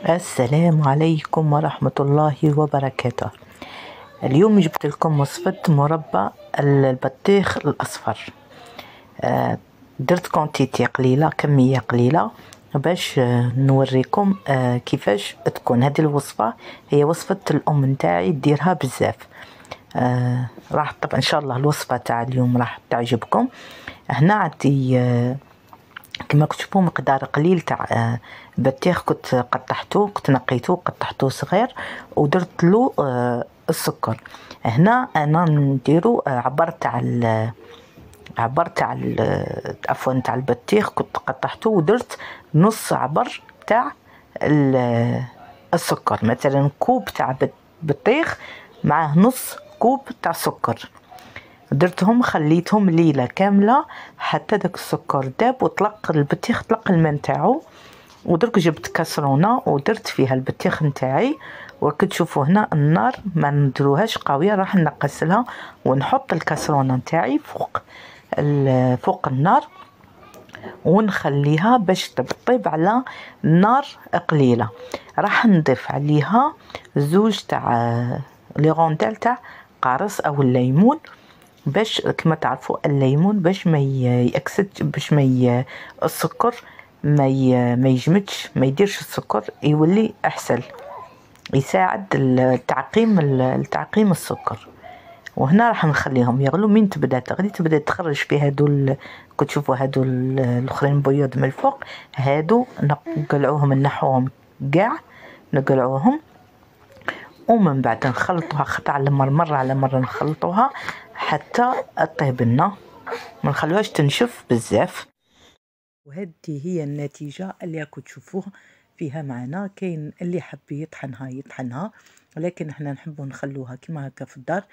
السلام عليكم ورحمة الله وبركاته. اليوم جبت لكم وصفة مربى البطيخ الأصفر. درت كونتيتي قليلة، كمية قليلة باش نوريكم كيفاش تكون هذه الوصفة. هي وصفة الأم نتاعي ديرها بزاف. راح طبعا إن شاء الله الوصفة تاع اليوم راح تعجبكم. هنا عندي كما تشوفوا مقدار قليل تاع بطيخ، كنت قطعته، كنت نقيته قطعته صغير ودرت له السكر. هنا انا نديرو عبر تاع عفوا تاع البطيخ، كنت قطعته ودرت نص عبر تاع السكر. مثلا كوب تاع بطيخ معه نص كوب تاع سكر، درتهم خليتهم ليلة كاملة حتى داك السكر داب وطلق البطيخ، طلق الماء نتاعو. ودرك جبت كاسرونه ودرت فيها البطيخ نتاعي، وراك تشوفوا هنا النار ما نديروهاش قويه، راح نقسلها ونحط الكاسرونه نتاعي فوق النار ونخليها باش تطيب على نار قليله. راح نضيف عليها زوج تاع لي غونديل تاع قارص او الليمون، باش كما تعرفوا الليمون باش ما يأكسد، باش ما السكر ما يجمدش، ما يديرش السكر، يولي احسن، يساعد التعقيم السكر. وهنا راح نخليهم يغلوا. من تبدا تغلي تبدا تخرج في هادو كتشوفوا هادو الاخرين بيض من الفوق، هادو نقلعوهم نحوهم كاع، نقلعوهم ومن بعد نخلطوها خطا على مرة على مرة، نخلطوها حتى طيب لنا، ما نخلوهاش تنشف بزاف. وهذه هي النتيجة اللي راكم تشوفوها فيها معنا. كاين اللي حب يطحنها، ولكن احنا نحبوا نخلوها كما هكا في الدار.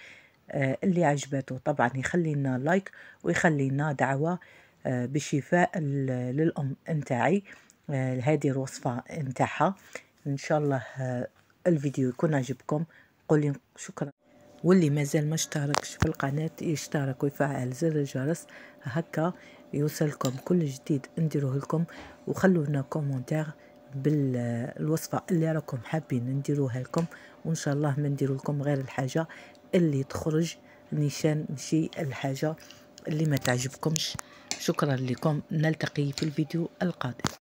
اللي عجبته طبعا يخلي لنا لايك ويخلي لنا دعوة بالشفاء للأم نتاعي. هذه الوصفة نتاعها ان شاء الله الفيديو يكون عجبكم. قولي شكرا، واللي مازال ما اشتركش في القناة يشترك ويفعل زر الجرس، هكا يوصلكم كل جديد نديروه لكم. وخلوا لنا كومنتير بالوصفة اللي راكم حابين نديروها لكم، وان شاء الله ما نديرو لكم غير الحاجة اللي تخرج نيشان مشي الحاجة اللي ما تعجبكمش. شكرا لكم، نلتقي في الفيديو القادم.